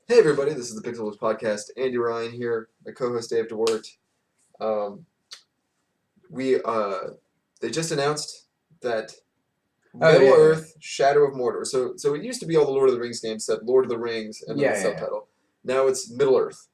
Hey everybody, this is the PixelBlips podcast. Andy Ryan here, my co-host Dave DeWart. Um, we they just announced that Middle Earth, Shadow of Mordor. So it used to be all the Lord of the Rings games said Lord of the Rings and then the subtitle. Now it's Middle Earth.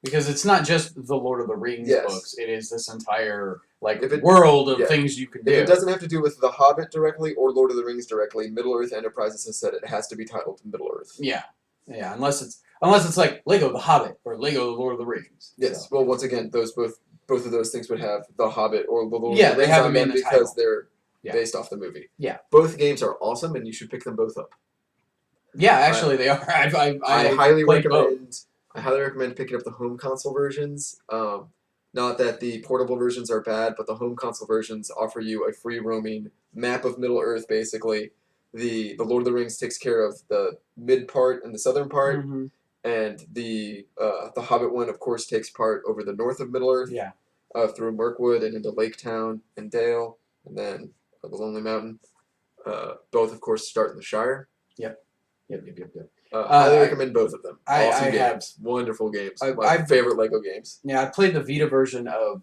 Because it's not just the Lord of the Rings books; it is this entire world of things you can do. If it doesn't have to do with The Hobbit directly or Lord of the Rings directly, Middle Earth Enterprises has said it has to be titled Middle Earth. Yeah, unless it's like Lego The The Lego The Lord of the Rings. Yes. So. Well, once again, both of those things would have The Hobbit or The Lord of the Rings they have on them in the because title. They're based off the movie. Yeah. Both games are awesome, and you should pick them both up. Yeah, actually, they are. I highly recommend. I highly recommend picking up the home console versions. Not that the portable versions are bad, but the home console versions offer you a free roaming map of Middle Earth. Basically, the Lord of the Rings takes care of the mid part and the southern part, and the Hobbit one, of course, takes part over the north of Middle Earth. Yeah. Through Mirkwood and into Lake Town and Dale, and then the Lonely Mountain. Both, of course, start in the Shire. Yep. Highly recommend both of them. Awesome games. Have wonderful games. My favorite Lego games. Yeah, I played the Vita version of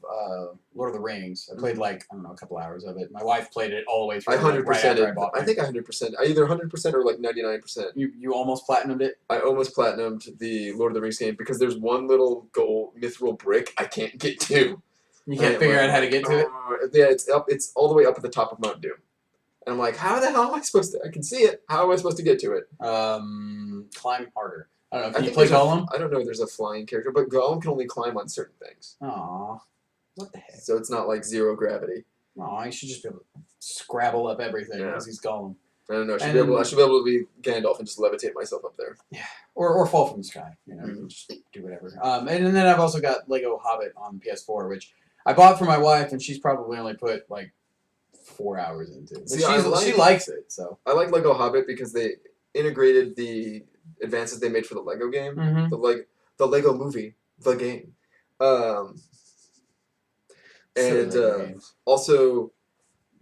Lord of the Rings. I played a couple hours of it. My wife played it all the way through. I 100%. I think I 100%. I either 100% or 99%. You almost platinumed it? I almost platinumed the Lord of the Rings game because there's one little mithril brick I can't get to. You can't figure out how to get to it? Yeah, it's up. It's all the way up at the top of Mount Doom. And I'm like, how the hell am I supposed to? I can see it. How am I supposed to get to it? Climb harder. I don't know. Can you play Gollum? I don't know. There's a flying character, but Gollum can only climb on certain things. Aw, what the heck? So it's not like zero gravity. Aw, you should just be able to scrabble up everything because he's Gollum. I don't know. I should be able to be Gandalf and just levitate myself up there. Yeah, or fall from the sky. Just do whatever. And then I've also got Lego Hobbit on PS4, which I bought for my wife, and she's probably only put 4 hours into it. But she likes it, so. I like Lego Hobbit because they integrated the advances they made for the Lego game. The Lego movie, the game. Also,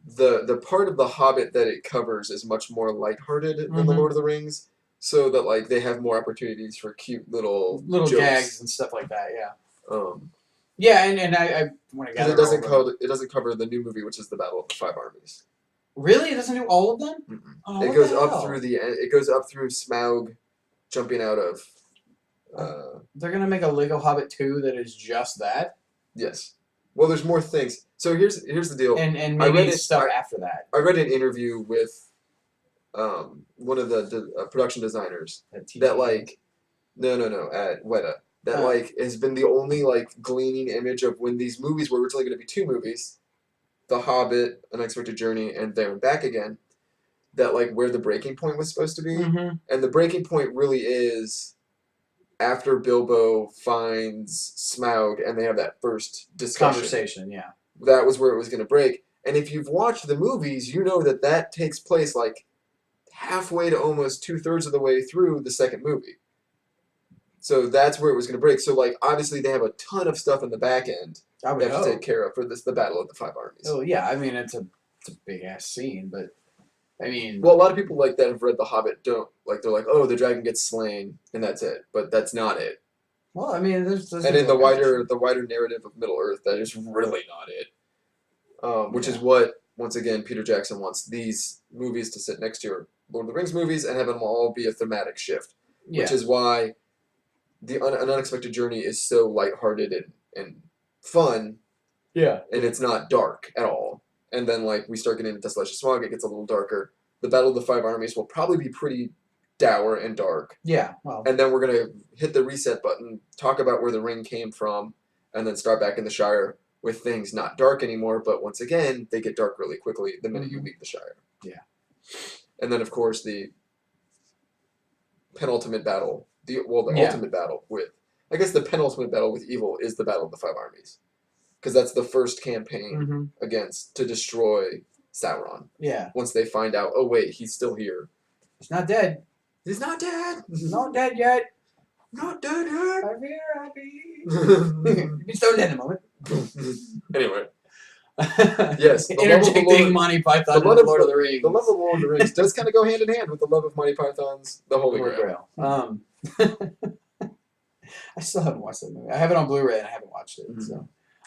the part of the Hobbit that it covers is much more lighthearted than the Lord of the Rings, so that they have more opportunities for cute little jokes. Gags and stuff like that. Yeah. Yeah, and I want to gather. It doesn't cover the new movie, which is the Battle of the Five Armies. Really, it doesn't do all of them. Oh, it goes up through It goes up through Smaug, jumping out of. They're gonna make a Lego Hobbit 2 that is just that. Yes. Well, there's more things. So here's the deal. And maybe stuff after that. I read an interview with one of the production designers at Weta. That has been the only gleaning image of when these movies were originally going to be 2 movies, The Hobbit, An Unexpected Journey, and There and Back Again. That where the breaking point was supposed to be, and the breaking point really is after Bilbo finds Smaug and they have that first conversation. Yeah, that was where it was going to break. And if you've watched the movies, you know that takes place halfway to almost 2/3 of the way through the second movie. So that's where it was going to break. So, obviously they have a ton of stuff in the back end they have to take care of for the Battle of the Five Armies. Oh, yeah. I mean, it's a big-ass scene, but, a lot of people that have read The Hobbit don't, they're like, oh, the dragon gets slain, and that's it. But that's not it. Well, I mean, there's and in the wider narrative of Middle Earth, that is really not it. Which is what, once again, Peter Jackson wants these movies to sit next to your Lord of the Rings movies and have them all be a thematic shift. Yeah. Which is why An Unexpected Journey is so lighthearted and fun. Yeah. And it's not dark at all. And then, we start getting into Desolation Smog, it gets a little darker. The Battle of the Five Armies will probably be pretty dour and dark. Yeah, well. And then we're going to hit the reset button, talk about where the ring came from, and then start back in the Shire with things not dark anymore, but once again, they get dark really quickly the minute you leave the Shire. Yeah. And then, of course, the penultimate battle, ultimate battle with... I guess the penultimate battle with evil is the Battle of the Five Armies. Because that's the first campaign to destroy Sauron. Yeah. Once they find out, oh wait, he's still here. He's not dead. He's not dead. He's not dead yet. Not dead yet. I'm here, happy. He's so dead in a moment. Anyway, Yes, interjecting Monty Python into Lord of the Rings. The love of Lord of the Rings does kind of go hand in hand with the love of Monty Python's The Holy Grail. I still haven't watched that movie. I have it on Blu-ray and I haven't watched it.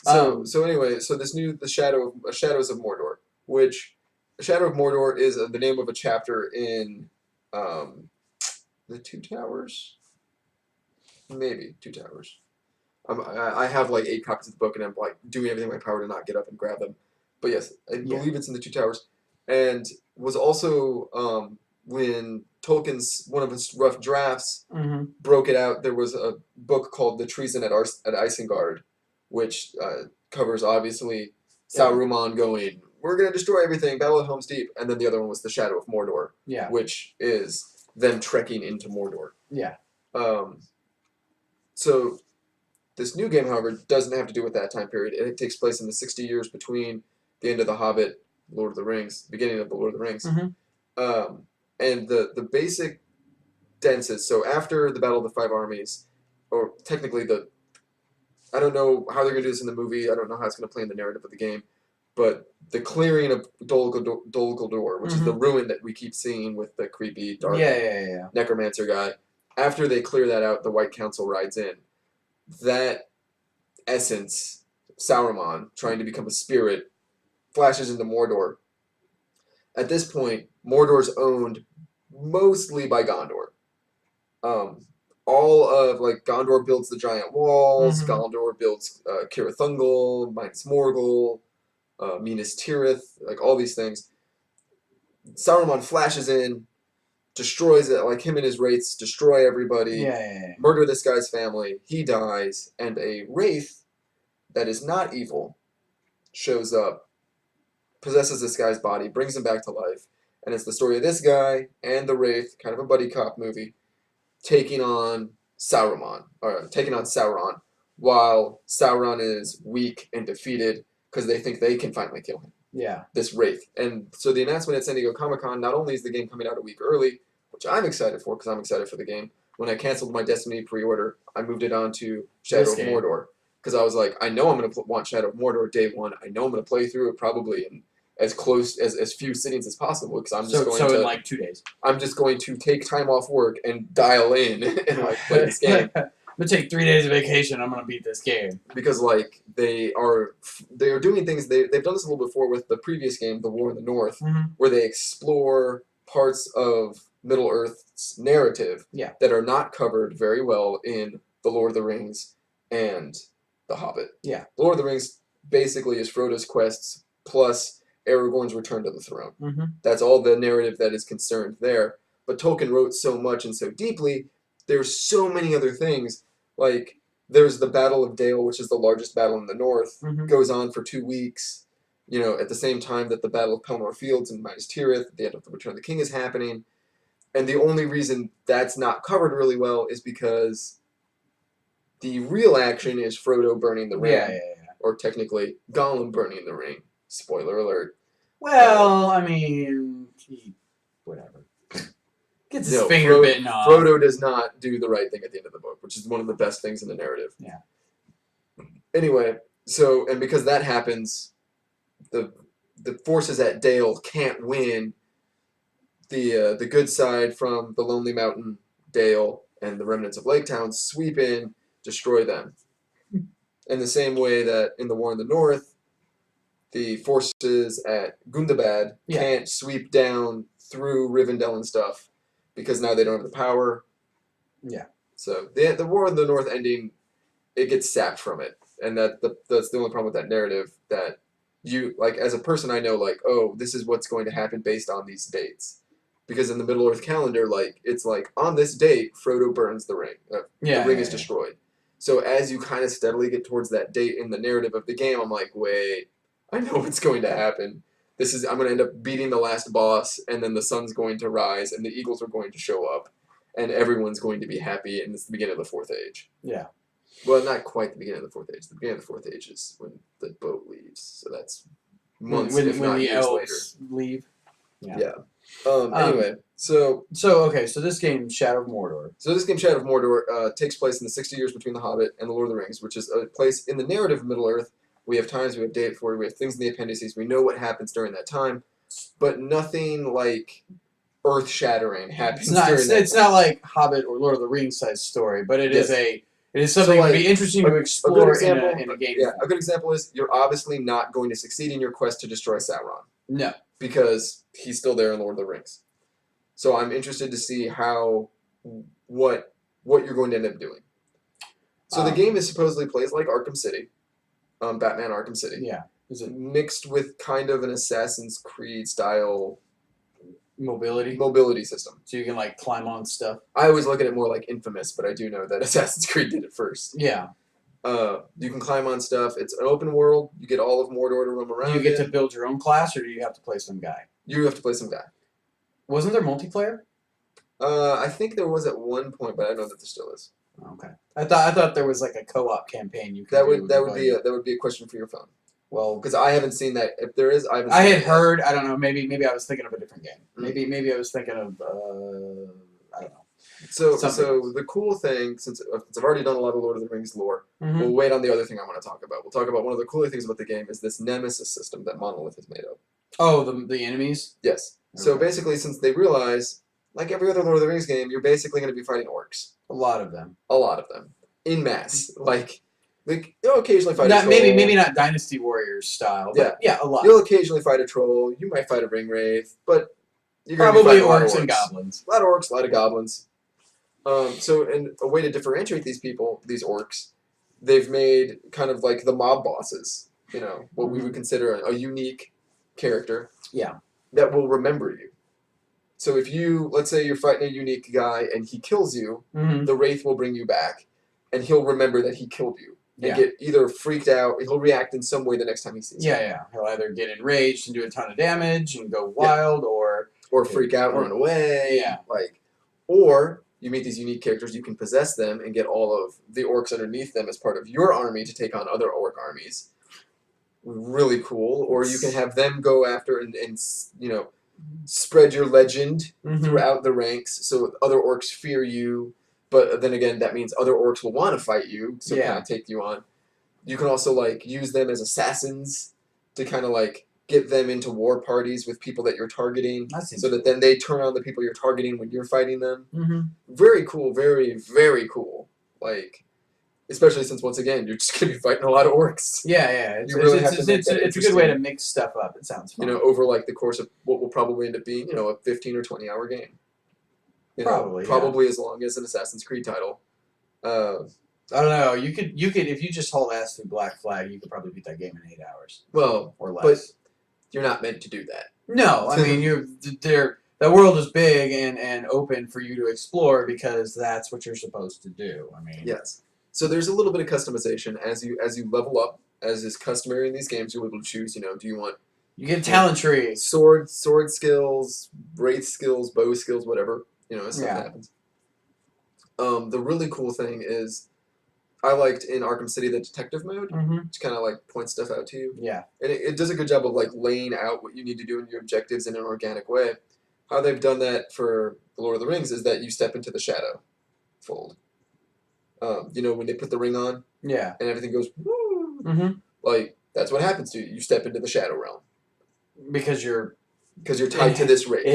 So anyway, this new Shadows of Mordor, which Shadow of Mordor is the name of a chapter in the Two Towers, maybe Two Towers. I have like 8 copies of the book, and I'm like doing everything in my power to not get up and grab them. But yes, I believe it's in the Two Towers, and was also when Tolkien's one of his rough drafts broke it out. There was a book called The Treason at Isengard, which covers obviously Saruman going, "We're gonna destroy everything, battle at Helm's Deep," and then the other one was The Shadow of Mordor, which is them trekking into Mordor. So this new game, however, doesn't have to do with that time period. It takes place in the 60 years between the end of The Hobbit, Lord of the Rings, beginning of the Lord of the Rings. And the basic denses, so after the Battle of the Five Armies, or technically I don't know how they're going to do this in the movie, I don't know how it's going to play in the narrative of the game, but the clearing of Dol Guldur, which is the ruin that we keep seeing with the creepy dark necromancer guy, after they clear that out, the White Council rides in. That essence, Sauron, trying to become a spirit, flashes into Mordor. At this point, Mordor's owned mostly by Gondor. All of, like, Gondor builds the giant walls, Gondor builds Cirith Ungol, Minas Morgul, Minas Tirith, like, all these things. Sauron flashes in, destroys it, like him and his wraiths destroy everybody, murder this guy's family, he dies, and a wraith that is not evil shows up, possesses this guy's body, brings him back to life, and it's the story of this guy and the wraith, kind of a buddy cop movie, taking on Sauron, while Sauron is weak and defeated because they think they can finally kill him. This wraith. And so the announcement at San Diego Comic-Con, not only is the game coming out a week early, which I'm excited for because I'm excited for the game. When I canceled my Destiny pre-order, I moved it on to Shadow of Mordor because I was like, I know I'm going to want Shadow of Mordor day one. I know I'm going to play through it probably in as close as few sittings as possible because I'm just going to in like 2 days. I'm just going to take time off work and dial in and like play this game. I'm gonna take 3 days of vacation. I'm gonna beat this game because like they are doing things. They've done this a little before with the previous game, The War in the North, where they explore parts of Middle Earth's narrative that are not covered very well in The Lord of the Rings and The Hobbit. The Lord of the Rings basically is Frodo's quests plus Aragorn's return to the throne. That's all the narrative that is concerned there. But Tolkien wrote so much and so deeply. There's so many other things. Like, there's the Battle of Dale, which is the largest battle in the north, goes on for 2 weeks, you know, at the same time that the Battle of Pelennor Fields and Minas Tirith, at the end of the Return of the King, is happening. And the only reason that's not covered really well is because the real action is Frodo burning the ring. Or technically, Gollum burning the ring. Spoiler alert. Well, I mean, whatever. Gets his finger bitten off. Frodo does not do the right thing at the end of the book, which is one of the best things in the narrative. Anyway, so, and because that happens, the forces at Dale can't win. The good side from the Lonely Mountain, Dale, and the remnants of Lake Town sweep in, destroy them. In the same way that in the War in the North, the forces at Gundabad can't sweep down through Rivendell and stuff because now they don't have the power. So the War in the North ending, it gets sapped from it, and that's the only problem with that narrative. That you, like, as a person, I know, like, oh, this is what's going to happen based on these dates. Because in the Middle Earth calendar, like, it's like, on this date, Frodo burns the ring. The ring is destroyed. So as you kind of steadily get towards that date in the narrative of the game, I'm like, wait, I know what's going to happen. I'm going to end up beating the last boss, and then the sun's going to rise, and the eagles are going to show up, and everyone's going to be happy, and it's the beginning of the Fourth Age. Well, not quite the beginning of the Fourth Age. The beginning of the Fourth Age is when the boat leaves. So that's months, if not years later. Leave. Anyway, so this game, Shadow of Mordor. So this game, Shadow of Mordor, takes place in the 60 years between The Hobbit and The Lord of the Rings, which is a place in the narrative of Middle Earth We have times, we have date for it, we have things in the appendices. We know what happens during that time, but nothing like earth-shattering happens during that It's not like Hobbit or Lord of the Rings size story, but it is something that would be interesting to explore in a game. Yeah, a good example is you're obviously not going to succeed in your quest to destroy Sauron. No. Because he's still there in Lord of the Rings. So I'm interested to see what you're going to end up doing. So the game is supposedly plays like Arkham City, Batman Arkham City. Yeah. Is it mixed with kind of an Assassin's Creed style mobility system? So you can like climb on stuff. I always look at it more like Infamous, but I do know that Assassin's Creed did it first. Yeah. You can climb on stuff. It's an open world. You get all of Mordor to roam around. Do you get to build your own class, or do you have to play some guy? You have to play some guy. Wasn't there multiplayer? I think there was at one point, but I know that there still is. Okay. I thought there was like a co-op campaign you could do. That would be a question for your phone. Well, because I haven't seen that. If there is, I haven't. I had heard. I don't know. Maybe I was thinking of a different game. Mm-hmm. Maybe I was thinking of. I don't know. So the cool thing, since I've already done a lot of Lord of the Rings lore, we'll wait on the other thing I want to talk about. We'll talk about one of the cooler things about the game is this nemesis system that Monolith has made up. Oh, the enemies? Yes. Okay. So basically, since they realize, like every other Lord of the Rings game, you're basically going to be fighting orcs. A lot of them. In mass. Like you'll occasionally fight a troll. Maybe not Dynasty Warriors style, but yeah, a lot. You'll occasionally fight a troll. You might fight a ring wraith, but you're probably orcs and goblins. A lot of orcs, a lot of goblins. So, in a way to differentiate these orcs, they've made kind of like the mob bosses. You know, what we would consider a unique character. Yeah. That will remember you. So if let's say you're fighting a unique guy and he kills you, the wraith will bring you back, and he'll remember that he killed you. And get either freaked out, he'll react in some way the next time he sees you. Yeah. He'll either get enraged and do a ton of damage and go wild, or freak out and run away. Yeah. Or you meet these unique characters, you can possess them and get all of the orcs underneath them as part of your army to take on other orc armies. Really cool. Or you can have them go after and spread your legend throughout the ranks so other orcs fear you. But then again, that means other orcs will want to fight you, so kind of take you on. You can also use them as assassins to kind of get them into war parties with people that you're targeting, so that then they turn on the people you're targeting when you're fighting them. Very cool, very, very cool. Especially since, once again, you're just going to be fighting a lot of orcs. Yeah. It's a good way to mix stuff up. It sounds fun. Over the course of what will probably end up being, a 15 or 20 hour game. Probably as long as an Assassin's Creed title. I don't know. You could if you just haul ass through Black Flag, you could probably beat that game in 8 hours. Well, or less. But you're not meant to do that. No, I mean the world is big and open for you to explore because that's what you're supposed to do. I mean, yes. So there's a little bit of customization as you level up, as is customary in these games. You're able to choose. Do you want you get a talent tree, sword skills, wraith skills, bow skills, whatever. As stuff happens. The really cool thing is, I liked in Arkham City the detective mode, which kind of points stuff out to you. Yeah. And it does a good job of laying out what you need to do in your objectives in an organic way. How they've done that for The Lord of the Rings is that you step into the shadow fold. When they put the ring on. Yeah. And everything goes woo. That's what happens to you. You step into the shadow realm. Because you're tied to this wraith. I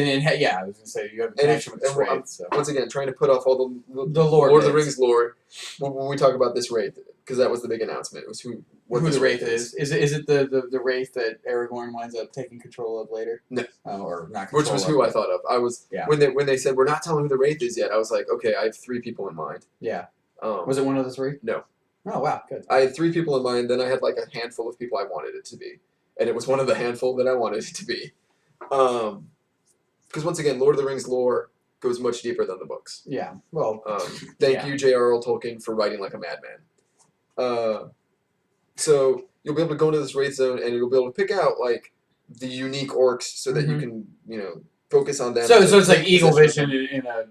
was going to say, you have a connection with this wraith. So. Once again, trying to put off all the Lord of the Rings lore when we talk about this wraith, because that was the big announcement. It was who the wraith is. Is it the wraith that Aragorn winds up taking control of later? No. Or not control Which was who I thought of. I was when they said, we're not telling who the wraith is yet, I was like, okay, I have 3 people in mind. Yeah. Was it one of the 3? No. Oh, wow, good. I had 3 people in mind, then I had a handful of people I wanted it to be. And it was one of the handful that I wanted it to be. Because once again, Lord of the Rings lore goes much deeper than the books. Yeah. Well, thank you, J.R.R. Tolkien, for writing like a madman. So you'll be able to go into this wraith zone, and you'll be able to pick out the unique orcs, so that you can focus on them. So it's like Eagle Vision in a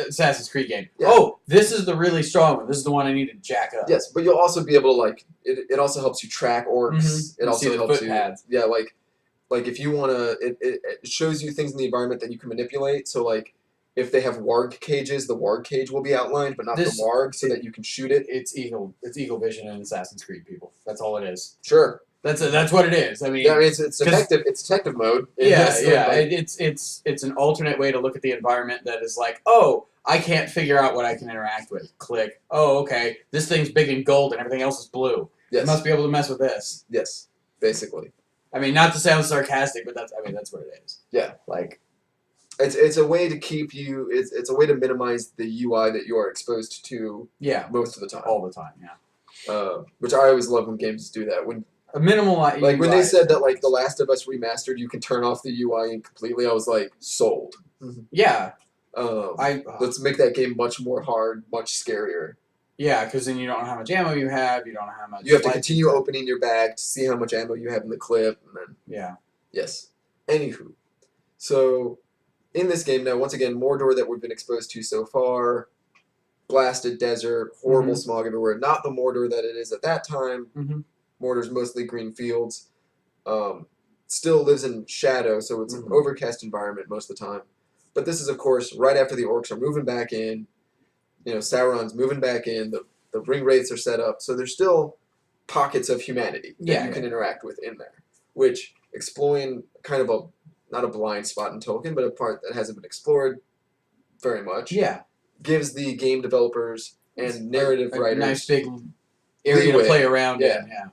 Assassin's Creed game. Yeah. Oh, this is the really strong one. This is the one I need to jack up. Yes, but you'll also be able to it also helps you track orcs. It also helps you. If you want to, it shows you things in the environment that you can manipulate. So if they have warg cages, the warg cage will be outlined, but not the warg, so that you can shoot it. It's Eagle Vision in Assassin's Creed, people. That's all it is. Sure. That's what it is. I mean, yeah, I mean it's detective. It's detective mode. It's an alternate way to look at the environment that is like, oh, I can't figure out what I can interact with. Click. Oh, okay. This thing's big and gold, and everything else is blue. Yes. I must be able to mess with this. Yes. Basically. I mean, not to sound sarcastic, but that's what it is. Yeah. Like, it's a way to keep you. It's a way to minimize the UI that you are exposed to. Yeah. Most of the time. All the time. Yeah. Which I always love when games do that. When a minimal like UI when they said that like The Last of Us Remastered, you can turn off the UI completely. I was like sold. Yeah. Let's make that game much more hard, much scarier. Yeah, because then you don't know how much ammo you have. You don't know how much. You have to continue opening your bag to see how much ammo you have in the clip, and then. Yeah. Yes. Anywho, so in this game now, once again, Mordor that we've been exposed to so far. Blasted desert, horrible smog everywhere. Not the Mordor that it is at that time. Mordor's mostly green fields. Still lives in shadow, so it's an overcast environment most of the time. But this is, of course, right after the orcs are moving back in. You know, Sauron's moving back in. The ring wraiths are set up, so there's still pockets of humanity that you can interact with in there, which exploring kind of not a blind spot in Tolkien, but a part that hasn't been explored very much. Yeah. Gives the game developers and narrative writers a nice big area to play around in. Yeah.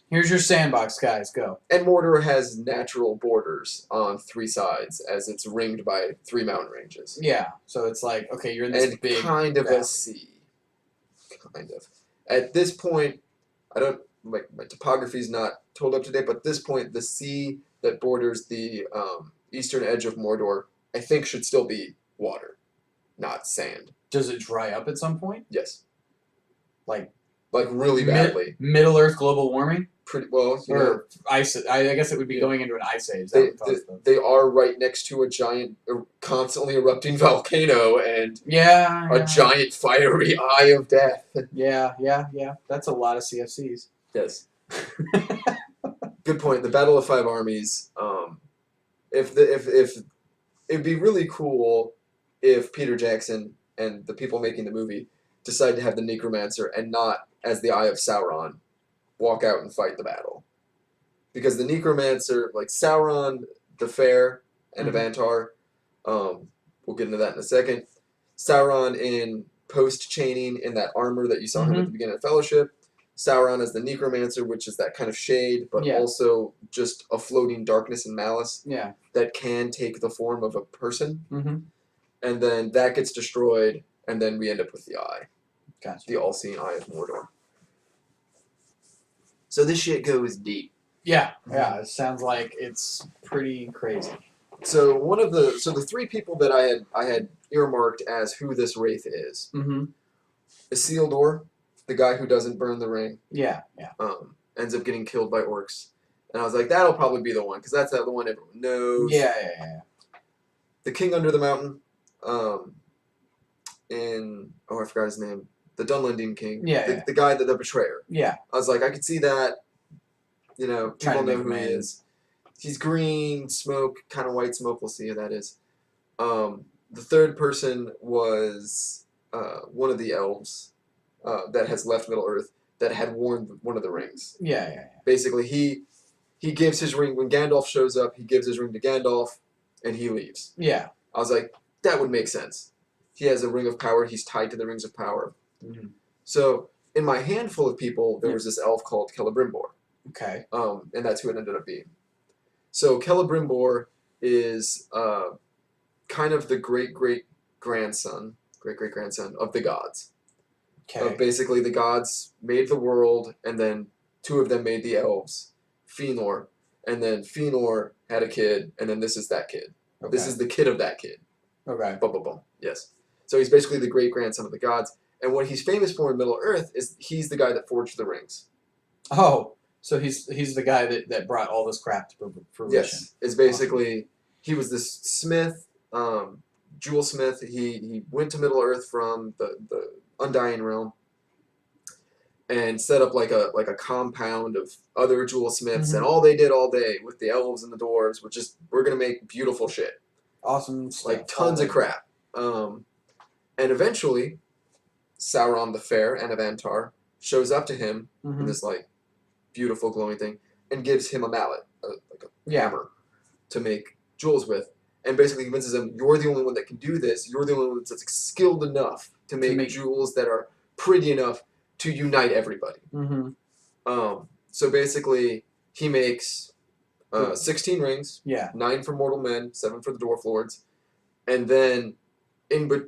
Here's your sandbox, guys. Go. And Mordor has natural borders on 3 sides, as it's ringed by 3 mountain ranges. Yeah. So it's like, okay, you're in this big kind of a sea. Kind of. At this point, I don't my topography is not told up to date, but at this point, the sea that borders the eastern edge of Mordor, I think, should still be water, not sand. Does it dry up at some point? Yes. Like really badly. Middle Earth global warming? Pretty well. Or ice. I guess it would be going into an ice age. They are right next to a giant, constantly erupting volcano and a giant fiery eye of death. Yeah. That's a lot of CFCs. Yes. Good point. The Battle of 5 Armies. If it'd be really cool if Peter Jackson and the people making the movie decide to have the Necromancer and not as the Eye of Sauron walk out and fight the battle. Because the Necromancer, like Sauron, the Fair, and Avantar, we'll get into that in a second. Sauron in post-chaining in that armor that you saw him at the beginning of Fellowship. Sauron as the Necromancer, which is that kind of shade, but also just a floating darkness and malice that can take the form of a person. And then that gets destroyed, and then we end up with the Eye. Gotcha. The all-seeing Eye of Mordor. So this shit goes deep. Yeah, it sounds like it's pretty crazy. So the 3 people that I had earmarked as who this wraith is. Isildur, the guy who doesn't burn the ring. Yeah. Ends up getting killed by orcs. And I was like, that'll probably be the one, because that's the one everyone knows. Yeah. The King Under the Mountain, I forgot his name. The Dunlending King. The guy, the betrayer. Yeah. I was like, I could see that. You know, people know who he is. He's green, smoke, kind of white smoke. We'll see who that is. The third person was one of the elves that has left Middle Earth that had worn one of the rings. Yeah. Basically, he gives his ring when Gandalf shows up. He gives his ring to Gandalf, and he leaves. Yeah. I was like, that would make sense. He has a ring of power. He's tied to the rings of power. So in my handful of people, there was this elf called Celebrimbor. Okay. And that's who it ended up being. So Celebrimbor is kind of the great-great-grandson of the gods. Okay. Basically, the gods made the world, and then 2 of them made the elves, Fëanor, and then Fëanor had a kid, and then this is that kid. Okay. This is the kid of that kid. Okay. Boom, boom, boom. Yes. So he's basically the great-grandson of the gods. And what he's famous for in Middle Earth is he's the guy that forged the rings. Oh, so he's the guy that brought all this crap to fruition. Yes, it's basically he was this smith, jewel smith. He went to Middle Earth from the Undying Realm and set up like a compound of other jewel smiths, and all they did all day with the elves and the dwarves was just we're gonna make beautiful shit, awesome stuff, like tons of crap. And eventually, Sauron the Fair, Anavantar, shows up to him in this like beautiful glowing thing and gives him a mallet, like a hammer, to make jewels with, and basically convinces him, "You're the only one that can do this. You're the only one that's skilled enough to make jewels that are pretty enough to unite everybody." So basically, he makes 16 rings, 9 for mortal men, 7 for the dwarf lords, and then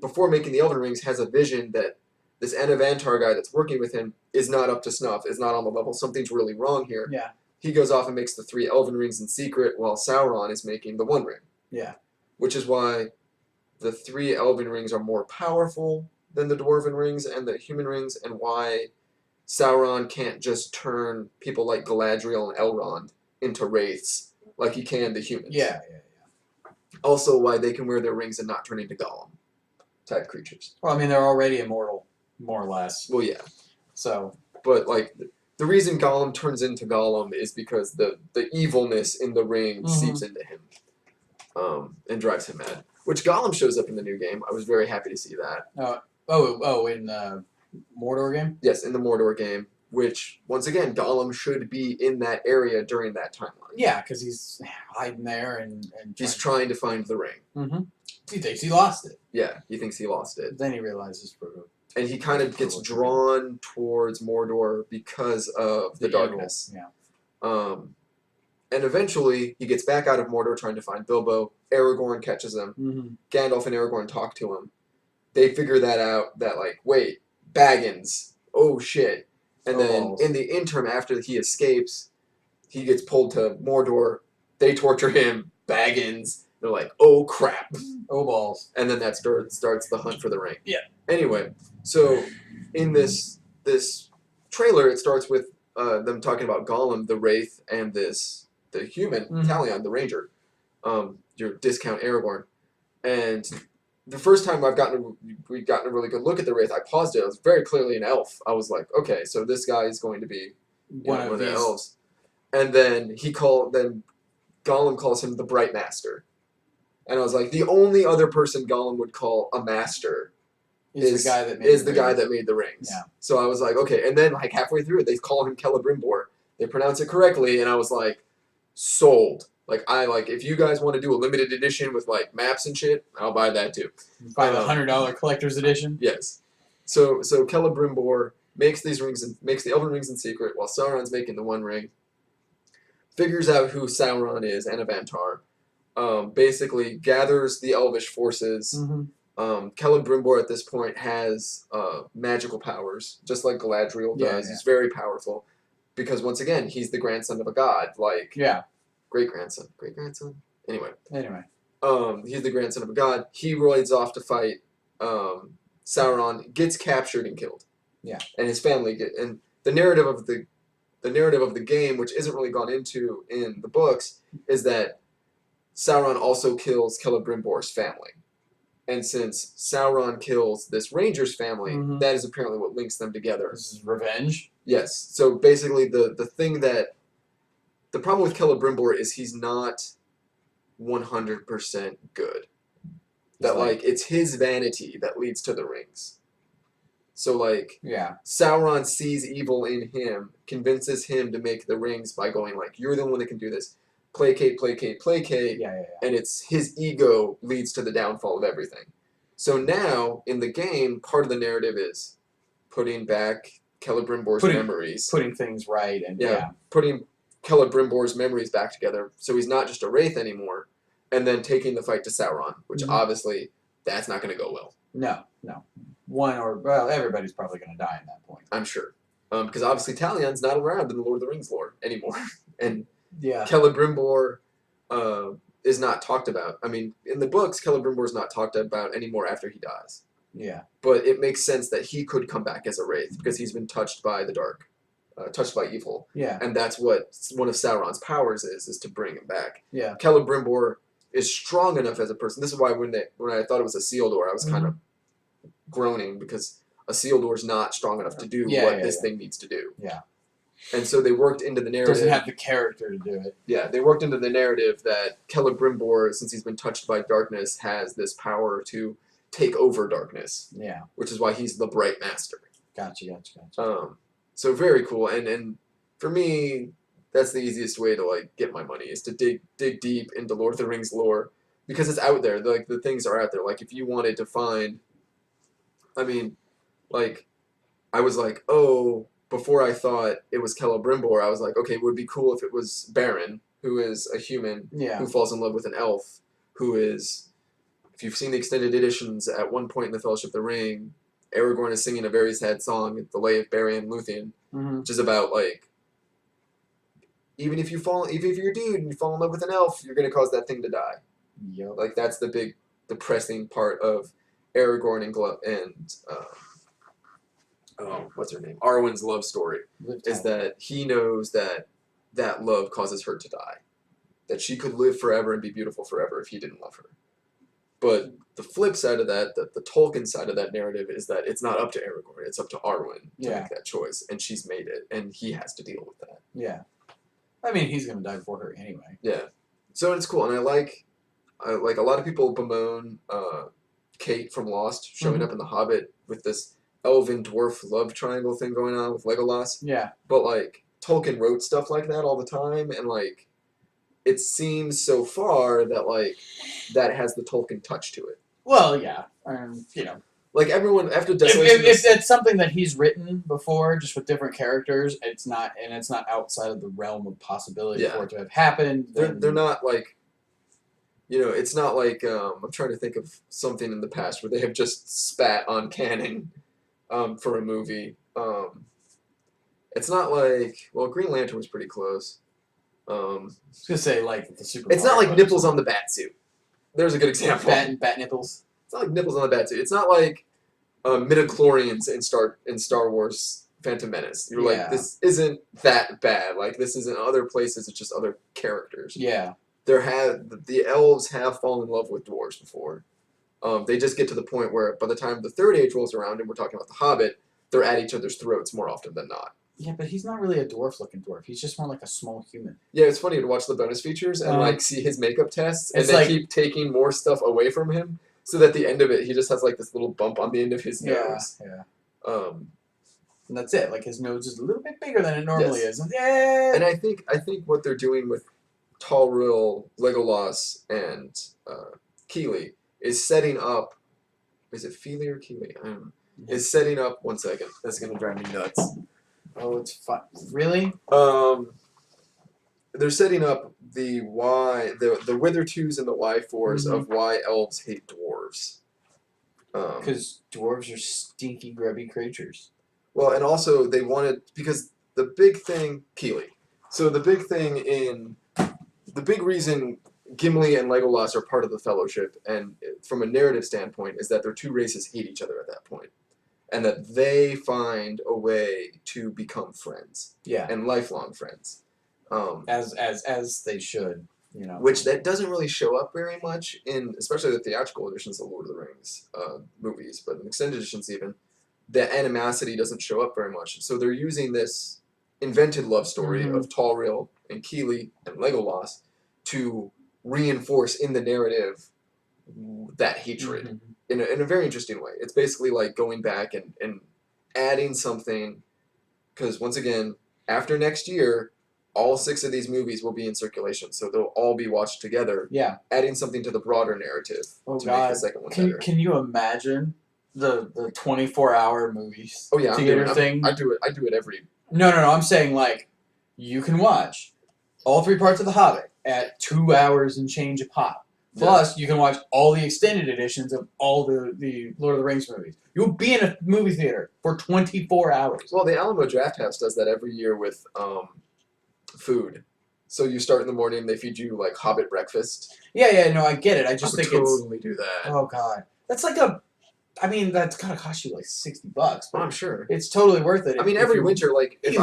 before making the elven rings, has a vision that this Anavantar guy that's working with him is not up to snuff, is not on the level. Something's really wrong here. Yeah. He goes off and makes the 3 elven rings in secret, while Sauron is making the 1 ring. Yeah. Which is why the 3 elven rings are more powerful than the dwarven rings and the human rings, and why Sauron can't just turn people like Galadriel and Elrond into wraiths like he can the humans. Yeah. Also, why they can wear their rings and not turn into Gollum type creatures. Well, I mean, they're already immortal, more or less. Well, yeah. So. But like, the reason Gollum turns into Gollum is because the evilness in the ring seeps into him, and drives him mad. Which Gollum shows up in the new game. I was very happy to see that. In Mordor game? Yes, in the Mordor game. Which, once again, Gollum should be in that area during that timeline. Yeah, because he's hiding there and he's trying to find the ring. He thinks he lost it. Yeah, he thinks he lost it. Then he realizes. And he kind of gets drawn towards Mordor because of the darkness. Yeah. And eventually, he gets back out of Mordor trying to find Bilbo. Aragorn catches him. Gandalf and Aragorn talk to him. They figure that out, that like, wait, Baggins. Oh, shit. And then in the interim, after he escapes, he gets pulled to Mordor. They torture him. Baggins. They're like, oh, crap. Oh, balls. And then that starts the hunt for the ring. Yeah. Anyway, so in this trailer, it starts with them talking about Gollum, the Wraith, and the human, Talion, the Ranger, your discount Aragorn. And the first time we'd gotten a really good look at the Wraith, I paused it. It was very clearly an elf. I was like, okay, so this guy is going to be one of the elves. And then Gollum calls him the Bright Master. And I was like, the only other person Gollum would call a master is the guy that made the rings. Yeah. So I was like, okay. And then like halfway through it, they call him Celebrimbor. They pronounce it correctly, and I was like, sold. Like if you guys want to do a limited edition with like maps and shit, I'll buy that too. Buy the $100 collector's edition. Yes. So Celebrimbor makes these rings and makes the elven rings in secret while Sauron's making the 1 ring. Figures out who Sauron is, Anavantar. Basically gathers the elvish forces. Celebrimbor at this point has magical powers, just like Galadriel does. Yeah. He's very powerful because, once again, he's the grandson of a god. Great-grandson. Anyway. He's the grandson of a god. He rides off to fight Sauron, gets captured and killed. Yeah. And his family and the narrative of the game, which isn't really gone into in the books, is that Sauron also kills Celebrimbor's family. And since Sauron kills this ranger's family, that is apparently what links them together. This is revenge? Yes. So basically the problem with Celebrimbor is he's not 100% good. It's his vanity that leads to the rings. So Sauron sees evil in him, convinces him to make the rings by going you're the one that can do this. Placate. And it's his ego leads to the downfall of everything. So now, in the game, part of the narrative is putting back Celebrimbor's memories. Putting things right. Putting Celebrimbor's memories back together so he's not just a wraith anymore, and then taking the fight to Sauron, which obviously, that's not going to go well. No. Everybody's probably going to die at that point. I'm sure. Because obviously Talion's not around in the Lord of the Rings lore anymore. And yeah. Celebrimbor is not talked about. I mean, in the books, Celebrimbor is not talked about anymore after he dies. Yeah. But it makes sense that he could come back as a wraith because he's been touched by the dark, touched by evil. Yeah. And that's what one of Sauron's powers is to bring him back. Yeah. Celebrimbor is strong enough as a person. This is why when I thought it was a Isildur, I was kind of groaning because a Isildur is not strong enough to do what this thing needs to do. Yeah. And so they worked into the narrative. Doesn't have the character to do it. Yeah, they worked into the narrative that Celebrimbor, since he's been touched by darkness, has this power to take over darkness. Yeah. Which is why he's the bright master. Gotcha. So very cool, and for me, that's the easiest way to like get my money is to dig deep into Lord of the Rings lore because it's out there. Like the things are out there. Like if you wanted to find, I mean, like I was like, oh, before I thought it was Celebrimbor, I was like, okay, it would be cool if it was Baron, who is a human who falls in love with an elf, who is, if you've seen the extended editions, at one point in the Fellowship of the Ring, Aragorn is singing a very sad song, The Lay of Beren and Luthien, which is about like, even if you're a dude and you fall in love with an elf, you're gonna cause that thing to die. Yep. Like that's the big depressing part of Aragorn and what's her name? Arwen's love story is that he knows that love causes her to die, that she could live forever and be beautiful forever if he didn't love her. But the flip side of that, the Tolkien side of that narrative, is that it's not up to Aragorn; it's up to Arwen to make that choice, and she's made it, and he has to deal with that. Yeah, I mean, he's gonna die for her anyway. Yeah, so it's cool, and I like a lot of people bemoan Kate from Lost showing up in The Hobbit with this elven dwarf love triangle thing going on with Legolas. Yeah, but like Tolkien wrote stuff like that all the time, and like. It seems so far that like that has the Tolkien touch to it. Well, yeah, like everyone after Desolation. If it's something that he's written before, just with different characters, it's not outside of the realm of possibility for it to have happened. They're not like, it's not like I'm trying to think of something in the past where they have just spat on canon for a movie. It's not like Green Lantern was pretty close. I was gonna say like the Super. It's not like nipples on the bat suit. There's a good example. Bat nipples. It's not like nipples on the bat suit. It's not like midichlorians in Star Wars Phantom Menace. You're like, this isn't that bad. Like this isn't other places. It's just other characters. Yeah. The elves have fallen in love with dwarves before. They just get to the point where by the time the Third Age rolls around and we're talking about the Hobbit, they're at each other's throats more often than not. Yeah, but he's not really a dwarf-looking dwarf. He's just more like a small human. Yeah, it's funny to watch the bonus features and like see his makeup tests, and they keep taking more stuff away from him, so that at the end of it, he just has like this little bump on the end of his nose. Yeah. And that's it. Like his nose is a little bit bigger than it normally is. And I think what they're doing with Talril, Legolas, and Keely is setting up. Is it Feely or Keely? I don't know. Is setting up. One second. That's gonna drive me nuts. Oh, it's fun. Really? They're setting up the Wither-twos and the Y4s of why elves hate dwarves. Because dwarves are stinky, grubby creatures. Well, and also they wanted, because the big thing, Keely. So the big reason Gimli and Legolas are part of the Fellowship, and from a narrative standpoint, is that their two races hate each other at that point. And that they find a way to become friends. Yeah. And lifelong friends. As they should, Which that doesn't really show up very much in, especially the theatrical editions of Lord of the Rings movies, but in extended editions even, the animosity doesn't show up very much. So they're using this invented love story of Talril and Keely and Legolas to reinforce in the narrative that hatred. In a very interesting way. It's basically like going back and adding something, because once again, after next year, all 6 of these movies will be in circulation, so they'll all be watched together. Yeah. Adding something to the broader narrative to make the second one better. Can you imagine the 24-hour movies? Oh yeah, theater thing. I do it every. No. I'm saying like you can watch all 3 parts of The Hobbit at 2 hours and change a pop. Plus, you can watch all the extended editions of all the Lord of the Rings movies. You'll be in a movie theater for 24 hours. Well, the Alamo Drafthouse does that every year with food. So you start in the morning, they feed you like Hobbit breakfast. Yeah, no, I get it. I just think totally do that. Oh God, that's like that's gotta cost you like $60. But I'm sure it's totally worth it. I mean, every winter, like if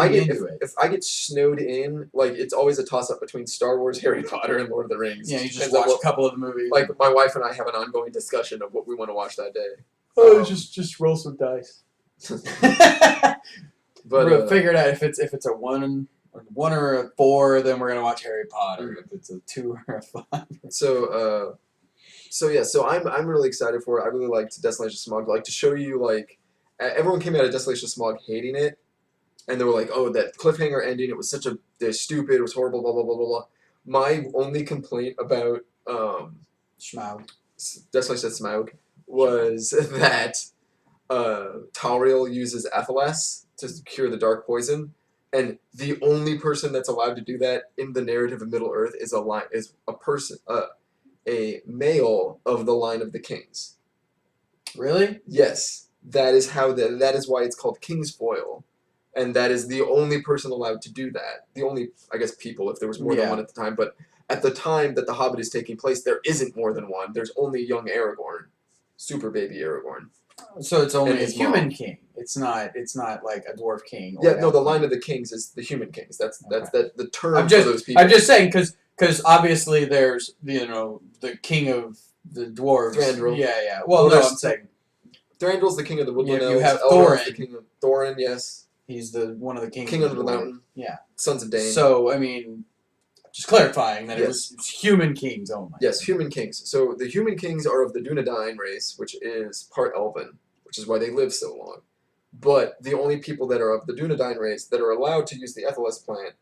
I get snowed in, like it's always a toss up between Star Wars, Harry Potter, and Lord of the Rings. Yeah, you just watch a couple of the movies. Like my wife and I have an ongoing discussion of what we want to watch that day. Just roll some dice. But we'll figure it out. If it's a 1 or a 4, then we're gonna watch Harry Potter. If it's a 2 or a 5. So So I'm really excited for it. I really liked Desolation Smog. Like to show you like everyone came out of Desolation Smog hating it, and they were like, "Oh, that cliffhanger ending! It was such a they're stupid. It was horrible. Blah blah blah blah blah." My only complaint about Schmaug. Desolation Smog was that Tauriel uses Athelas to cure the dark poison, and the only person that's allowed to do that in the narrative of Middle Earth is a male of the line of the kings. Really? Yes, that is that is why it's called King's Foil, and that is the only person allowed to do that. The only, I guess, people, if there was more than one at the time, but at the time that The Hobbit is taking place, there isn't more than one. There's only young Aragorn, super baby Aragorn. So it's only a human mom. king. It's not like a dwarf king. Yeah, no, the line of the kings is the human kings. That's the term for those people. I'm just saying because obviously there's the king of the dwarves. Thranduil. Yeah. Well, no, I'm saying Thranduil's the king of the woodland elves. You have Elrond's the king of Thorin. Yes, he's one of the kings. King of the mountain. Yeah, Sons of Dane. So I mean, just clarifying that it was human kings only. Yes, human kings. So the human kings are of the Dunedain race, which is part Elven, which is why they live so long. But the only people that are of the Dunedain race that are allowed to use the Ethelas plant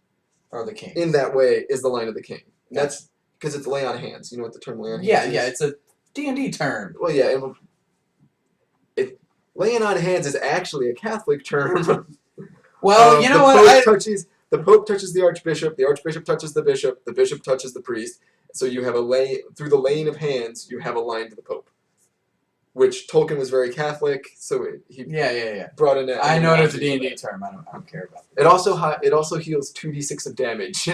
are the kings. in that way is the line of the king. And that's because it's lay on hands. You know what the term lay on hands is? Yeah, it's a D&D term. Well, yeah. Laying on hands is actually a Catholic term. Well, you know what? The Pope touches the Archbishop touches the Bishop touches the priest. So you have through the laying of hands, you have a line to the Pope. Which Tolkien was very Catholic, so he brought in that. I know it's a D&D term. I don't care about that. It also heals 2d6 of damage.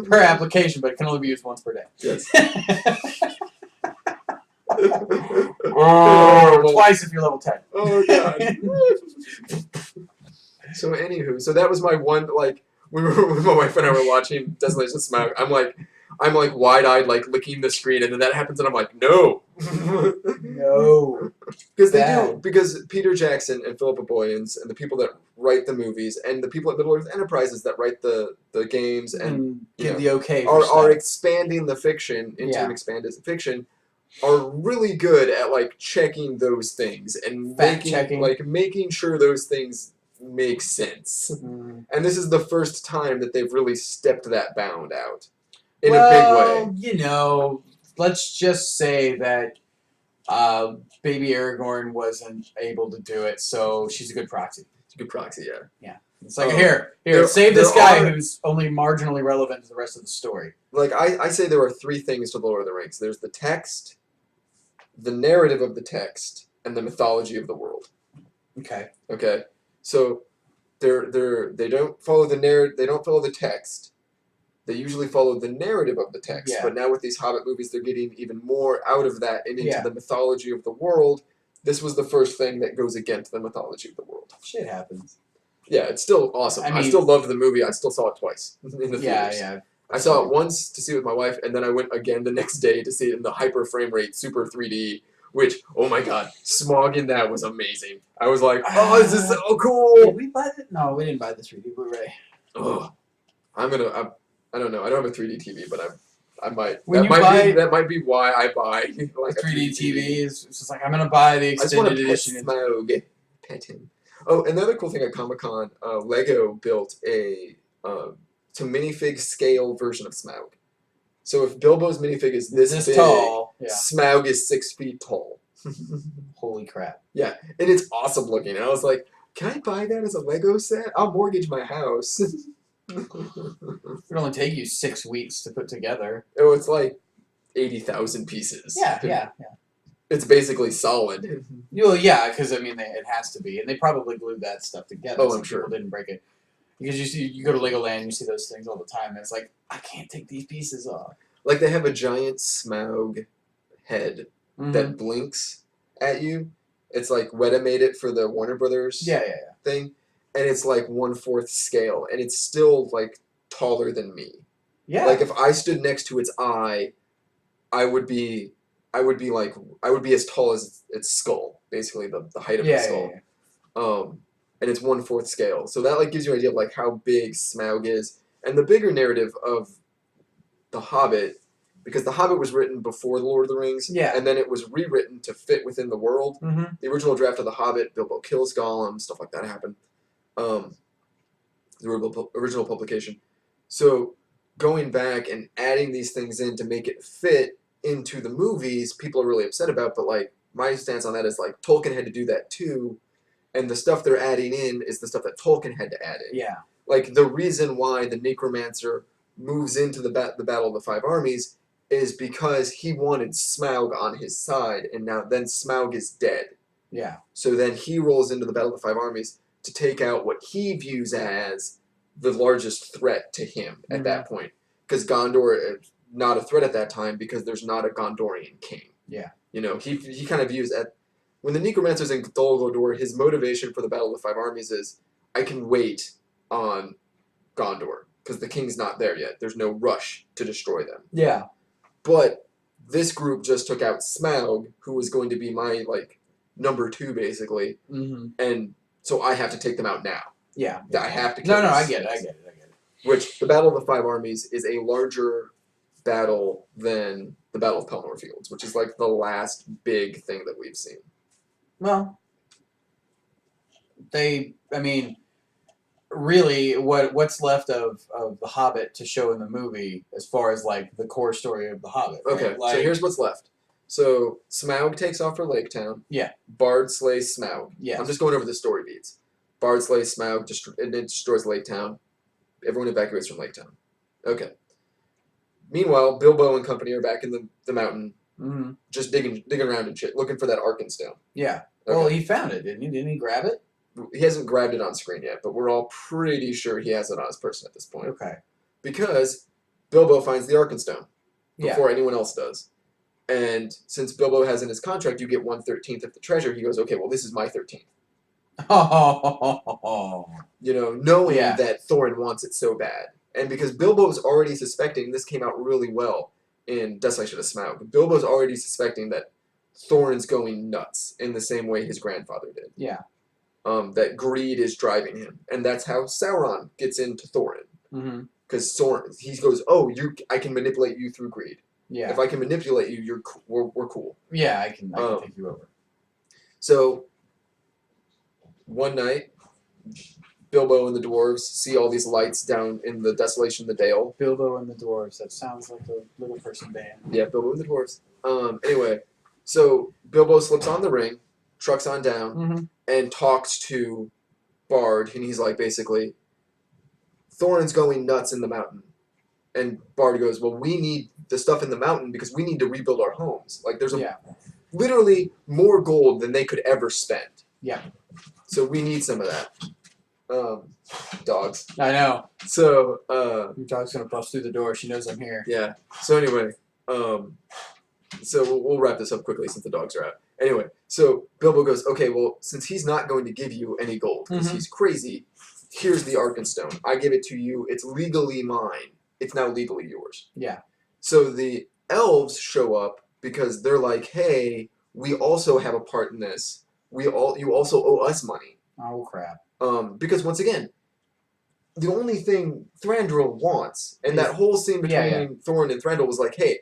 Per application, but it can only be used once per day. Yes. Twice if you're level 10. Oh, God. So, anywho, that was my one, like, when my wife and I were watching Desolation Smog, I'm like wide-eyed, like, licking the screen, and then that happens, and I'm like, no. No. Because Peter Jackson and Philippa Boyens and the people that write the movies and the people at Middle Earth Enterprises that write the games and give the okay are expanding the fiction into an expanded fiction are really good at like checking those things and making sure those things make sense. And this is the first time that they've really stepped that bound out in a big way. Let's just say that baby Aragorn wasn't able to do it, so she's a good proxy. It's a good proxy, yeah. Yeah. It's like, here, save this guy who's only marginally relevant to the rest of the story. Like, I say there are three things to Lord of the Rings. There's the text, the narrative of the text, and the mythology of the world. Okay. So they don't follow the narrative. They don't follow the text. They usually follow the narrative of the text. Yeah. But now with these Hobbit movies, they're getting even more out of that and into the mythology of the world. This was the first thing that goes against the mythology of the world. Shit happens. Yeah, it's still awesome. I still loved the movie. I still saw it twice in the theaters. Yeah. I saw it once to see it with my wife, and then I went again the next day to see it in the hyper frame rate, super 3D, which, oh my god, Smog in that was amazing. I was like, oh, this is so cool! Did we buy it? No, we didn't buy the 3D Blu-ray. Oh, I don't know. I don't have a 3D TV, but I might. That might be why I buy like a 3D TV. It's just like, I'm going to buy the extended edition. Smog. Pet him. Oh, another cool thing at Comic-Con, Lego built a to minifig scale version of Smaug. So if Bilbo's minifig is this big, tall, Smaug is 6 feet tall. Holy crap. Yeah, and it's awesome looking. And I was like, can I buy that as a Lego set? I'll mortgage my house. It would only take you 6 weeks to put together. Oh, it's like 80,000 pieces. Yeah. It's basically solid. Well, yeah, because I mean, it has to be, and they probably glued that stuff together. Oh, so I'm sure. People didn't break it. Because you go to Legoland, you see those things all the time, and it's like, I can't take these pieces off. Like they have a giant Smaug head that blinks at you. It's like Weta made it for the Warner Brothers thing, and it's like 1/4 scale, and it's still like taller than me. Yeah. Like if I stood next to its eye, I would be as tall as its skull, basically the height of its skull. Yeah. And it's 1/4 scale. So that like gives you an idea of like how big Smaug is. And the bigger narrative of The Hobbit because The Hobbit was written before The Lord of the Rings, and then it was rewritten to fit within the world. The original draft of The Hobbit, Bilbo kills Gollum, stuff like that happened. The original publication. So going back and adding these things in to make it fit into the movies, people are really upset about. But like my stance on that is like Tolkien had to do that too, and the stuff they're adding in is the stuff that Tolkien had to add in. Yeah. Like the reason why the Necromancer moves into the Battle of the Five Armies is because he wanted Smaug on his side, and then Smaug is dead. Yeah. So then he rolls into the Battle of the Five Armies to take out what he views as the largest threat to him at that point. Because Gondor is not a threat at that time because there's not a Gondorian king. Yeah. You know, he kind of views when the Necromancer's in Dol Guldur, his motivation for the Battle of the Five Armies is, I can wait on Gondor because the king's not there yet. There's no rush to destroy them. Yeah. But this group just took out Smaug, who was going to be my like number 2 basically, and so I have to take them out now. Yeah. I have to kill No, I get it. Which the Battle of the Five Armies is a larger battle than the Battle of Pelennor Fields, which is like the last big thing that we've seen. Well, really, what's left of The Hobbit to show in the movie as far as like the core story of The Hobbit? Right? Okay, so here's what's left. So Smaug takes off for Lake Town. Yeah. Bard slays Smaug. Yeah. I'm just going over the story beats. Bard slays Smaug, and it destroys Lake Town. Everyone evacuates from Lake Town. Okay. Meanwhile, Bilbo and company are back in the mountain, just digging around and shit, looking for that Arkenstone. Yeah. Okay. Well, he found it, didn't he? Didn't he grab it? He hasn't grabbed it on screen yet, but we're all pretty sure he has it on his person at this point. Okay. Because Bilbo finds the Arkenstone before anyone else does. And since Bilbo has in his contract, you get 1/13 of the treasure, he goes, okay, well, this is my 13th. Oh. You know, knowing that Thorin wants it so bad. And because Bilbo's already suspecting, this came out really well in Desolation of Smaug, Bilbo's already suspecting that Thorin's going nuts in the same way his grandfather did. Yeah. That greed is driving him. And that's how Sauron gets into Thorin. Because Thorin, he goes, oh, I can manipulate you through greed. Yeah. If I can manipulate you, we're cool. Yeah, I can take you over. So, one night, Bilbo and the dwarves see all these lights down in the Desolation of the Dale. Bilbo and the dwarves. That sounds like a little person band. Yeah, Bilbo and the dwarves. Anyway, so Bilbo slips on the ring, trucks on down, and talks to Bard, and he's like, basically, Thorin's going nuts in the mountain. And Bard goes, well, we need the stuff in the mountain because we need to rebuild our homes. Like, there's literally more gold than they could ever spend. Yeah. So we need some of that. Dogs. I know. So, your dog's gonna bust through the door. She knows I'm here. Yeah. So anyway, so we'll wrap this up quickly since the dogs are out. Anyway, so Bilbo goes, okay, well, since he's not going to give you any gold because he's crazy, here's the Arkenstone. I give it to you. It's legally mine. It's now legally yours. Yeah. So the elves show up because they're like, hey, we also have a part in this. You also owe us money. Oh, crap. Because once again, the only thing Thranduil wants, and that whole scene between Thorin and Thranduil was like, hey,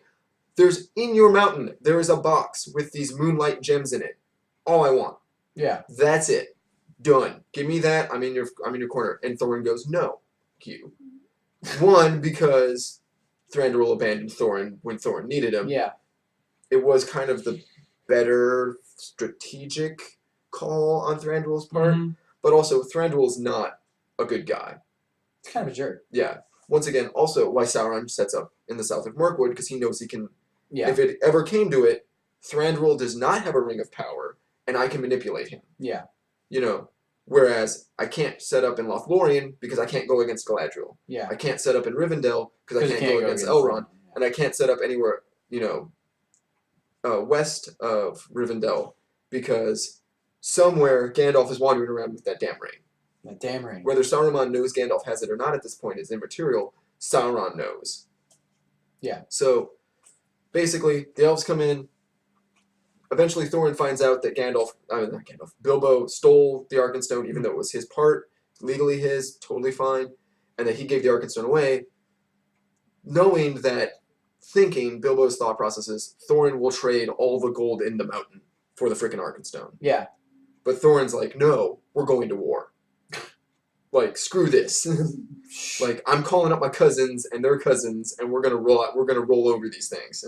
in your mountain, there is a box with these moonlight gems in it. All I want. Yeah. That's it. Done. Give me that. I'm in your corner. And Thorin goes, no, you. One, because Thranduil abandoned Thorin when Thorin needed him. Yeah. It was kind of the better strategic call on Thranduil's part. But also, Thranduil's not a good guy. It's kind of a jerk. Yeah. Once again, also why Sauron sets up in the south of Mirkwood, because he knows he can... Yeah. If it ever came to it, Thranduil does not have a ring of power, and I can manipulate him. Yeah. You know, whereas I can't set up in Lothlorien because I can't go against Galadriel. Yeah. I can't set up in Rivendell because I can't go against Elrond. Yeah. And I can't set up anywhere, west of Rivendell because somewhere Gandalf is wandering around with that damn ring. That damn ring. Whether Saruman knows Gandalf has it or not at this point is immaterial. Sauron knows. Yeah. So, basically, the elves come in. Eventually, Thorin finds out that Bilbo stole the Arkenstone, even though it was his part, legally his, totally fine, and that he gave the Arkenstone away, knowing that thinking, Bilbo's thought process is Thorin will trade all the gold in the mountain for the freaking Arkenstone. Yeah. But Thorin's like, no, we're going to war. Like, screw this. Like, I'm calling up my cousins and their cousins, and we're gonna roll over these things.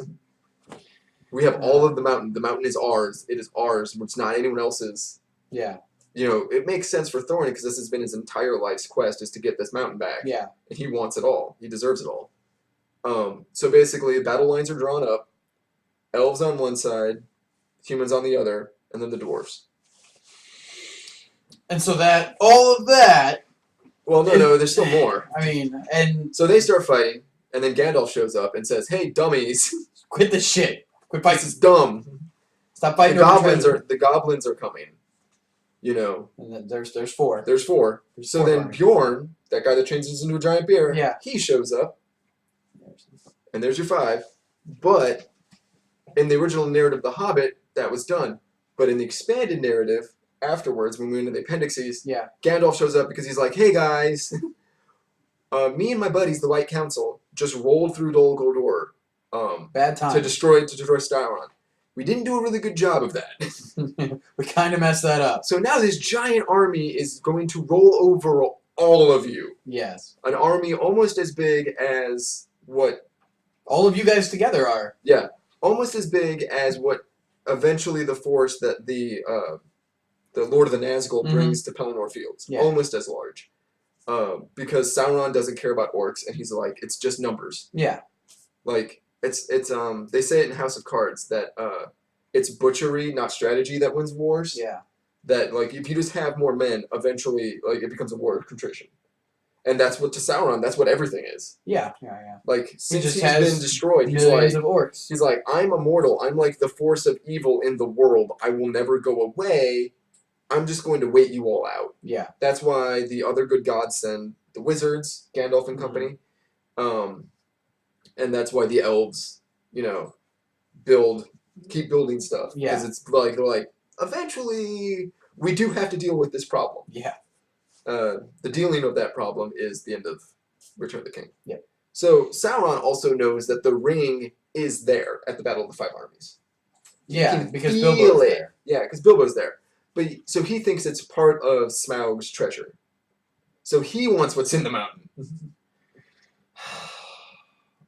We have all of the mountain. The mountain is ours. It is ours. It's not anyone else's. Yeah. You know, it makes sense for Thorin because this has been his entire life's quest is to get this mountain back. Yeah. And he wants it all. He deserves it all. So basically, battle lines are drawn up. Elves on one side, humans on the other, and then the dwarves. And so that all of that. Well, no, there's still more. I mean, and so they start fighting, and then Gandalf shows up and says, "Hey, dummies, quit this shit. Quit fighting. This is dumb. Stop fighting." The goblins are coming. You know. And then there's 4. There's 4. So then Bjorn, that guy that changes into a giant bear, he shows up. And there's your 5. But in the original narrative of The Hobbit, that was done. But in the expanded narrative, afterwards, when we went into the appendices, Gandalf shows up because he's like, hey guys, me and my buddies, the White Council, just rolled through Dol Guldur bad time. to destroy Sauron. We didn't do a really good job of that. We kind of messed that up. So now this giant army is going to roll over all of you. Yes. An army almost as big as what... all of you guys together are. Yeah. Almost as big as what eventually the force that the Lord of the Nazgul brings to Pelennor Fields. Yeah. Almost as large. Because Sauron doesn't care about orcs, and he's like, it's just numbers. Yeah. Like... It's they say it in House of Cards that it's butchery, not strategy, that wins wars. Yeah. That like if you just have more men, eventually like it becomes a war of contrition, and that's what to Sauron. That's what everything is. Yeah. Like since he's been destroyed, he's like of orcs. He's like, I'm immortal. I'm like the force of evil in the world. I will never go away. I'm just going to wait you all out. Yeah. That's why the other good gods send the wizards, Gandalf and company. And that's why the elves, you know, keep building stuff. Yeah. Because it's like, they're like, eventually, we do have to deal with this problem. Yeah. The dealing of that problem is the end of Return of the King. Yeah. So Sauron also knows that the ring is there at the Battle of the Five Armies. Yeah, because Bilbo's there. Yeah, because Bilbo's there. But so he thinks it's part of Smaug's treasure. So he wants what's in the mountain.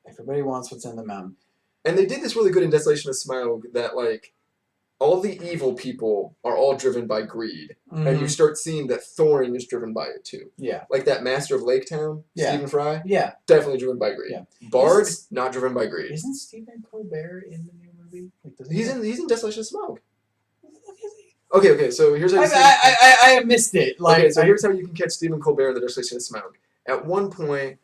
Everybody wants what's in the mountain. And they did this really good in Desolation of Smaug that, like, all the evil people are all driven by greed. And you start seeing that Thorin is driven by it, too. Yeah. Like that Master of Lake Town, Stephen Fry. Yeah. Definitely driven by greed. Yeah. Bard, not driven by greed. Isn't Stephen Colbert in the new movie? Like, he's in Desolation of Smaug. Okay, so here's how I missed it. Like, okay, so here's how you can catch Stephen Colbert in the Desolation of Smaug. At one point,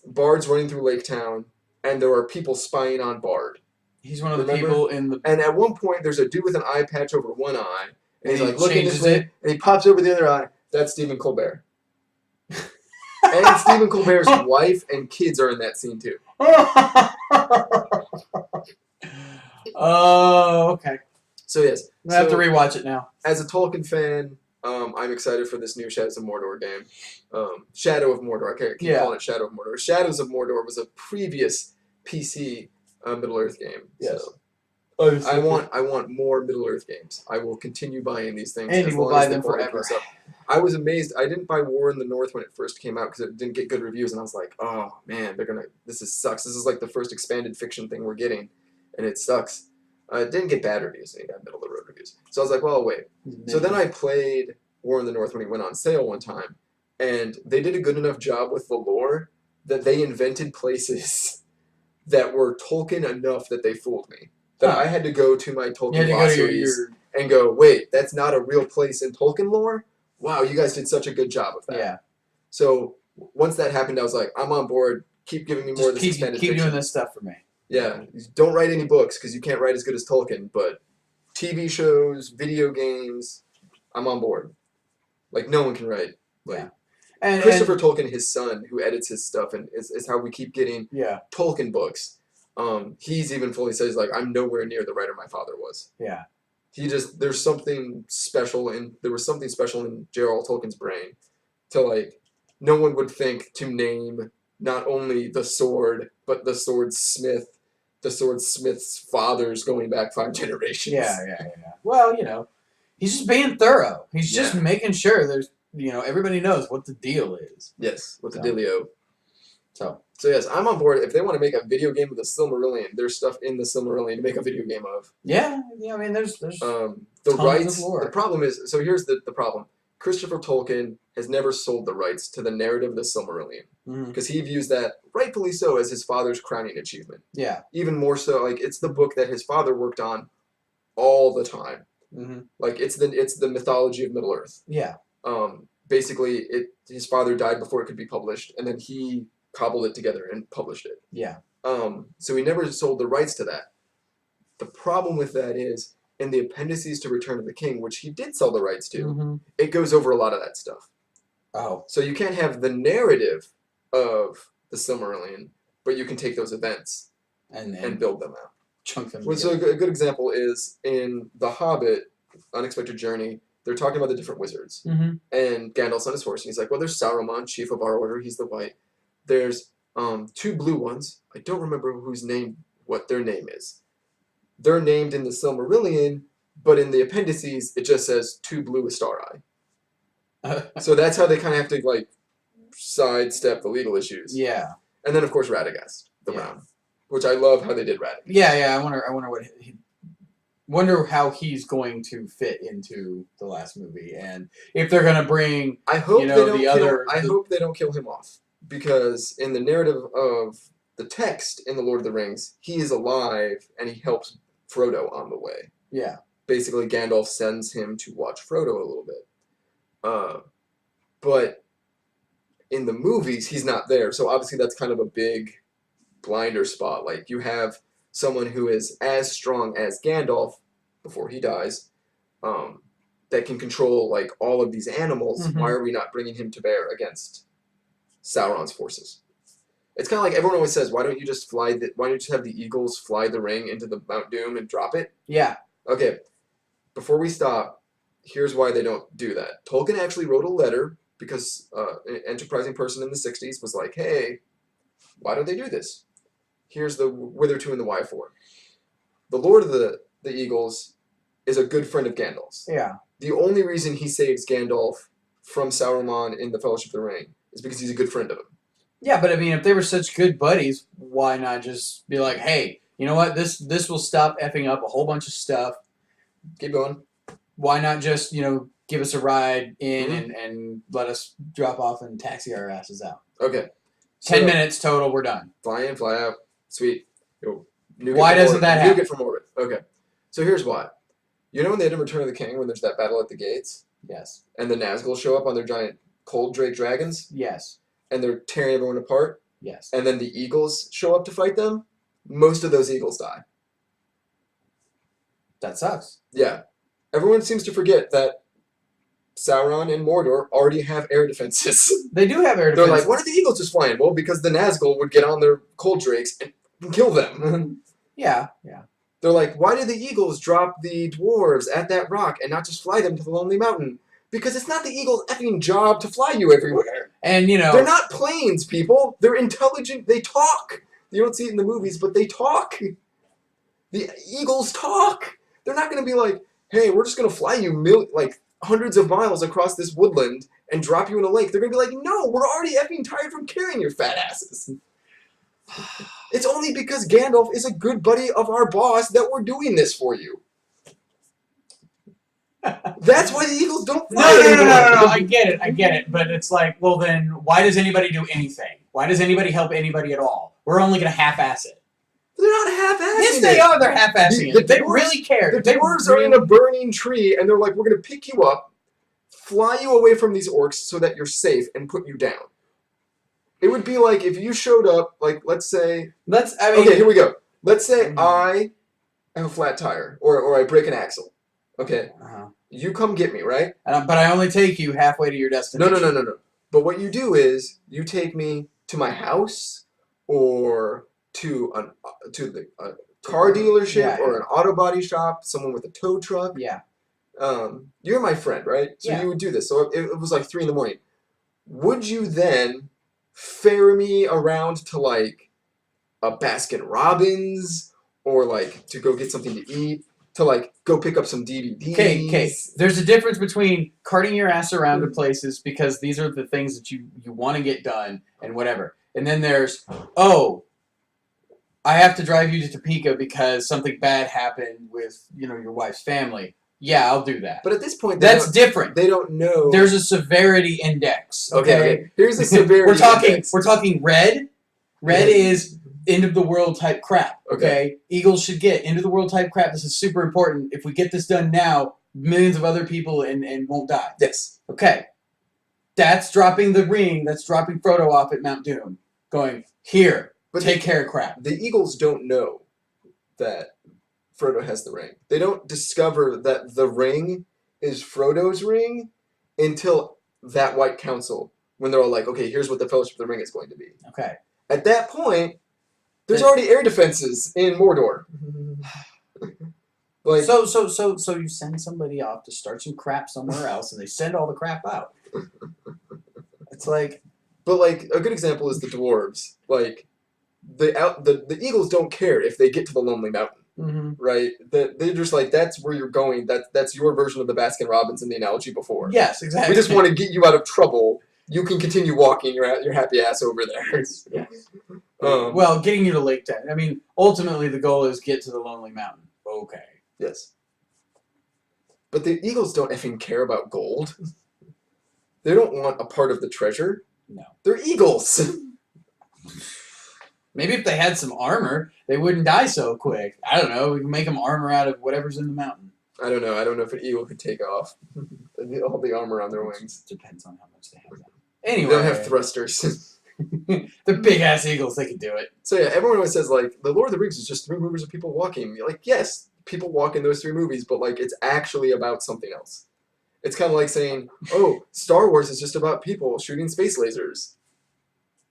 Bard's running through Lake Town, and there are people spying on Bard. He's one of the people in the... And at one point, there's a dude with an eye patch over one eye, and he's like, looking this way, and he pops over the other eye. That's Stephen Colbert. And Stephen Colbert's wife and kids are in that scene, too. Oh, okay. So, yes. I have to rewatch it now. As a Tolkien fan, I'm excited for this new Shadows of Mordor game. Shadow of Mordor. I keep calling it Shadow of Mordor. Shadows of Mordor was a previous PC Middle-earth game. Yes. So I want more Middle-earth games. I will continue buying these things. And you will buy them forever. I was amazed. I didn't buy War in the North when it first came out because it didn't get good reviews, and I was like, oh man, this sucks. This is like the first expanded fiction thing we're getting, and it sucks. It didn't get bad reviews. It got middle-of-the-road reviews. So I was like, well, I'll wait. So then I played War in the North when he went on sale one time, and they did a good enough job with the lore that they invented places that were Tolkien enough that they fooled me. That I had to go to my Tolkien glossaries and go, wait, that's not a real place in Tolkien lore? Wow, you guys did such a good job of that. Yeah. So once that happened, I was like, I'm on board. Keep giving me more of this expanded fiction. Keep doing this stuff for me. Yeah. Don't write any books because you can't write as good as Tolkien, but TV shows, video games, I'm on board. Like, no one can write. Like, and Christopher Tolkien, his son, who edits his stuff, and is how we keep getting Tolkien books. He's even fully says, like, I'm nowhere near the writer my father was. Yeah. There's something special there was something special in J.R.R. Tolkien's brain to, like, no one would think to name not only the sword, but the swordsmith's fathers going back 5 generations. Yeah. Well, he's just being thorough. He's just making sure there's, everybody knows what the deal is. Yes, what the dealio. So yes, I'm on board. If they want to make a video game of the Silmarillion, there's stuff in the Silmarillion to make a video game of. Yeah. I mean, there's the rights. The problem is, so here's the problem. Christopher Tolkien has never sold the rights to the narrative of the Silmarillion because he views that, rightfully so, as his father's crowning achievement. Yeah. Even more so, like it's the book that his father worked on all the time. Like it's the mythology of Middle Earth. Yeah. Basically, his father died before it could be published, and then he cobbled it together and published it. Yeah. So he never sold the rights to that. The problem with that is, in the appendices to Return of the King, which he did sell the rights to, it goes over a lot of that stuff. Oh. So you can't have the narrative of the Silmarillion, but you can take those events and build them out. Chunk them. So a good example is in The Hobbit, Unexpected Journey. They're talking about the different wizards, and Gandalf's on his horse, and he's like, "Well, there's Saruman, chief of our order. He's the white. There's 2 blue ones. I don't remember what their name is. They're named in the Silmarillion, but in the appendices, it just says 2 blue Astari. So that's how they kind of have to like sidestep the legal issues. Yeah. And then of course Radagast, the Brown, which I love how they did Radagast. Yeah. I wonder how he's going to fit into the last movie, and if they're gonna bring. I hope they don't kill him off, because in the narrative of the text in The Lord of the Rings, he is alive and he helps Frodo on the way. Yeah. Basically, Gandalf sends him to watch Frodo a little bit. But in the movies, he's not there. So obviously that's kind of a big blinder spot. Like, you have someone who is as strong as Gandalf before he dies, that can control like all of these animals. Why are we not bringing him to bear against Sauron's forces? It's kind of like everyone always says, why don't you just have the eagles fly the ring into the Mount Doom and drop it? Yeah. Okay. Before we stop, here's why they don't do that. Tolkien actually wrote a letter because an enterprising person in the 60s was like, hey, why don't they do this? Here's the Wither 2 and the Y4. The Lord of the Eagles is a good friend of Gandalf's. Yeah. The only reason he saves Gandalf from Sauron in the Fellowship of the Ring is because he's a good friend of him. Yeah, but I mean, if they were such good buddies, why not just be like, hey, you know what? This will stop effing up a whole bunch of stuff. Keep going. Why not just, give us a ride in and let us drop off and taxi our asses out? Okay. 10 minutes total, we're done. Fly in, fly out. Sweet. Why doesn't that happen? Nuke it from orbit. Okay. So here's why. You know in the end of Return of the King when there's that battle at the gates? Yes. And the Nazgûl show up on their giant cold drake dragons? Yes. And they're tearing everyone apart? Yes. And then the eagles show up to fight them? Most of those eagles die. That sucks. Yeah. Everyone seems to forget that Sauron and Mordor already have air defenses. They do have air defenses. They're like, why are the eagles just flying? Well, because the Nazgûl would get on their cold drakes and kill them. Yeah. They're like, why did the eagles drop the dwarves at that rock and not just fly them to the Lonely Mountain? Because it's not the eagle's effing job to fly you everywhere. And, They're not planes, people. They're intelligent. They talk. You don't see it in the movies, but they talk. The eagles talk. They're not going to be like, hey, we're just going to fly you hundreds of miles across this woodland and drop you in a lake. They're going to be like, no, we're already effing tired from carrying your fat asses. It's only because Gandalf is a good buddy of our boss that we're doing this for you. That's why the eagles don't fly anymore. No. I get it. But it's like, well, then why does anybody do anything? Why does anybody help anybody at all? We're only going to half-ass it. They're not half-assing it. Yes, they are. They're half-assing it. They really care. The dwarves are in a burning tree, and they're like, we're going to pick you up, fly you away from these orcs so that you're safe, and put you down. It would be like if you showed up, like, let's say... Okay, here we go. Let's say I have a flat tire, or I break an axle. Okay? You come get me, right? But I only take you halfway to your destination. No. But what you do is, you take me to my house, or to the car dealership, or an auto body shop, someone with a tow truck. Yeah. You're my friend, right? So you would do this. So it was like 3 a.m. Would you then ferry me around to like a Baskin Robbins or like to go get something to eat, to like go pick up some DVDs. Okay. There's a difference between carting your ass around to places because these are the things that you want to get done and whatever. And then there's, oh, I have to drive you to Topeka because something bad happened with, your wife's family. Yeah, I'll do that. But at this point, that's different. They don't know. There's a severity index. Okay. Here's a severity index. We're talking red. Red is end of the world type crap. Okay. Eagles should get end of the world type crap. This is super important. If we get this done now, millions of other people and won't die. Yes. Okay. That's dropping the ring. That's dropping Frodo off at Mount Doom. Going here. But take care of crap. The Eagles don't know that Frodo has the ring. They don't discover that the ring is Frodo's ring until that White Council, when they're all like, okay, here's what the Fellowship of the Ring is going to be. Okay. At that point, there's already air defenses in Mordor. Like, so you send somebody off to start some crap somewhere else, and they send all the crap out. It's like... But, like, a good example is the dwarves. Like, the Eagles don't care if they get to the Lonely Mountain, right? They're just like, that's where you're going. That's your version of the Baskin Robbins in the analogy before. Yes, exactly. We just want to get you out of trouble. You can continue walking your happy ass over there. Yes. Well, getting you to Lake Town. I mean, ultimately the goal is get to the Lonely Mountain. Okay. Yes. But the Eagles don't effing care about gold. They don't want a part of the treasure. No. They're eagles. Maybe if they had some armor, they wouldn't die so quick. I don't know. We can make them armor out of whatever's in the mountain. I don't know. I don't know if an eagle could take off all the armor on their wings. Depends on how much they have. Anyway. They don't have thrusters. They're big-ass eagles. They can do it. So, yeah, everyone always says, like, The Lord of the Rings is just 3 movies of people walking. You're like, yes, people walk in those 3 movies, but, like, it's actually about something else. It's kind of like saying, oh, Star Wars is just about people shooting space lasers.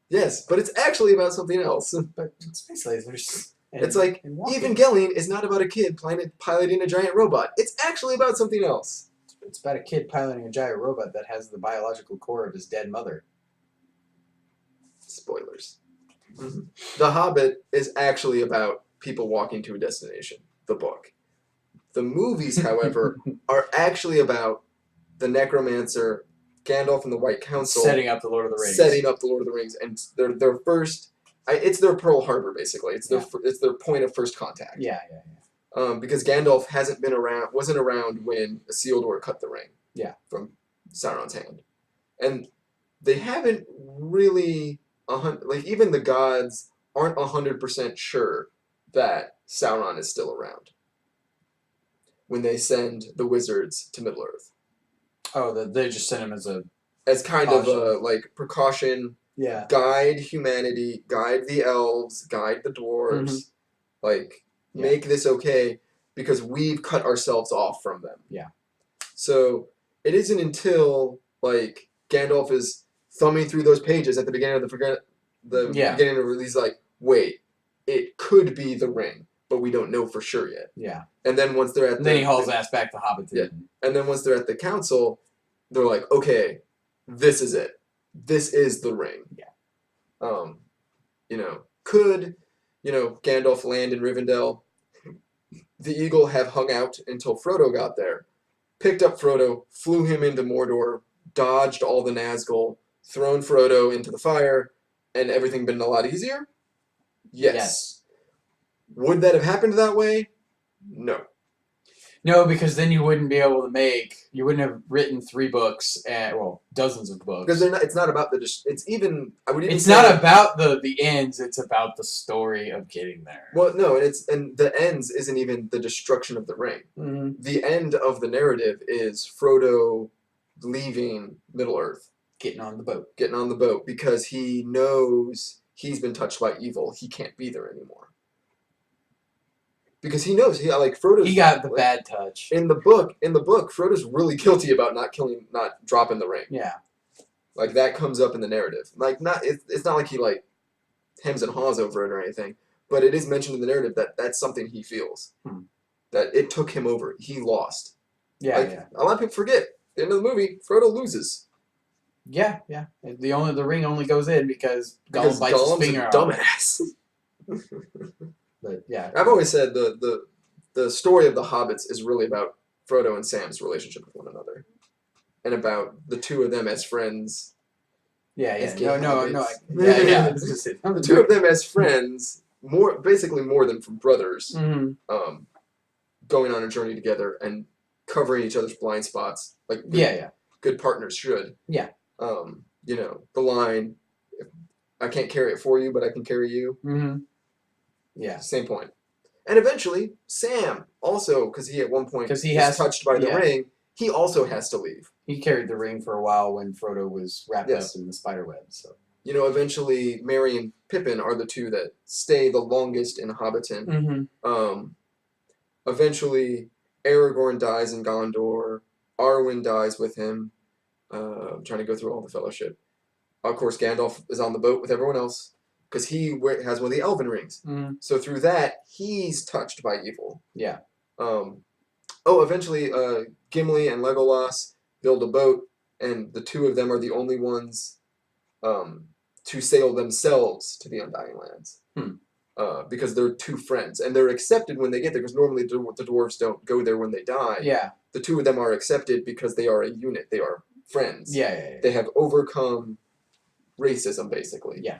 Yes, but it's actually about something else. But space lasers. It's like, Evangelion is not about a kid piloting a giant robot. It's actually about something else. It's about a kid piloting a giant robot that has the biological core of his dead mother. Spoilers. The Hobbit is actually about people walking to a destination, the book. The movies, however, are actually about the necromancer, Gandalf and the White Council setting up the Lord of the Rings. Setting up the Lord of the Rings, and their first, it's their Pearl Harbor basically. It's their point of first contact. Yeah. Because Gandalf wasn't around when Isildur cut the ring. Yeah. From Sauron's hand, and they haven't really even the gods aren't 100% sure that Sauron is still around when they send the wizards to Middle Earth. Oh, they just sent him as kind of a precaution. Yeah. Guide humanity, guide the elves, guide the dwarves, make this okay because we've cut ourselves off from them. Yeah. So it isn't until Gandalf is thumbing through those pages at the beginning of beginning of he's like, wait, it could be the ring, but we don't know for sure yet. Yeah. And then once they're at then he hauls ass back to Hobbit. Yeah. And then once they're at the council, they're like, okay, this is it. This is the ring. Yeah. Could Gandalf land in Rivendell? The eagle have hung out until Frodo got there, picked up Frodo, flew him into Mordor, dodged all the Nazgul, thrown Frodo into the fire, and everything been a lot easier? Yes. Would that have happened that way? No. No, because then you wouldn't be able to you wouldn't have written 3 books, dozens of books. Because it's not about it's not about the ends, it's about the story of getting there. Well, no, and the ends isn't even the destruction of the ring. Mm-hmm. The end of the narrative is Frodo leaving Middle-earth. Getting on the boat. Because he knows he's been touched by evil. He can't be there anymore. Because he knows Frodo's. He got the bad touch. In the book, Frodo's really guilty about not dropping the ring. Yeah. That comes up in the narrative. It's not like he hems and haws over it or anything, but it is mentioned in the narrative that that's something he feels. That it took him over. He lost. Yeah. A lot of people forget. At the end of the movie, Frodo loses. Yeah, yeah. The ring only goes in because Because Gollum bites his Gollum's finger a off. dumbass. But yeah, I've always said the story of the hobbits is really about Frodo and Sam's relationship with one another, and about the two of them as friends. yeah. As gay No, hobbits. yeah, yeah. I was gonna say, The two of them as friends, basically more than from brothers, Mm-hmm. going on a journey together and covering each other's blind spots like good partners should. Yeah. You know, the line, I can't carry it for you, but I can carry you. Mm-hmm. Yeah. Same point. And eventually, Sam also, because he at one point was touched by the ring, he also has to leave. He carried the ring for a while when Frodo was wrapped up in the spider web. So you know, eventually, Merry and Pippin are the two that stay the longest in Hobbiton. Mm-hmm. Eventually, Aragorn dies in Gondor. Arwen dies with him. I'm trying to go through all the Fellowship. Of course, Gandalf is on the boat with everyone else because he has one of the Elven rings. Mm-hmm. So through that, he's touched by evil. Yeah. Eventually, Gimli and Legolas build a boat, and the two of them are the only ones to sail themselves to the Undying Lands. Because they're two friends, and they're accepted when they get there, because normally the dwarves don't go there when they die. Yeah. The two of them are accepted because they are a unit. They are friends. Yeah. They have overcome racism, basically. Yeah.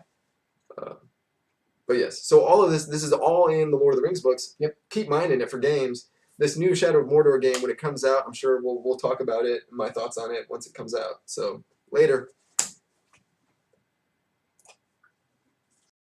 But yes, so all of this is all in the Lord of the Rings books. Yep. Keep minding it for games. This new Shadow of Mordor game, when it comes out, I'm sure we'll talk about it, my thoughts on it once it comes out. So, later.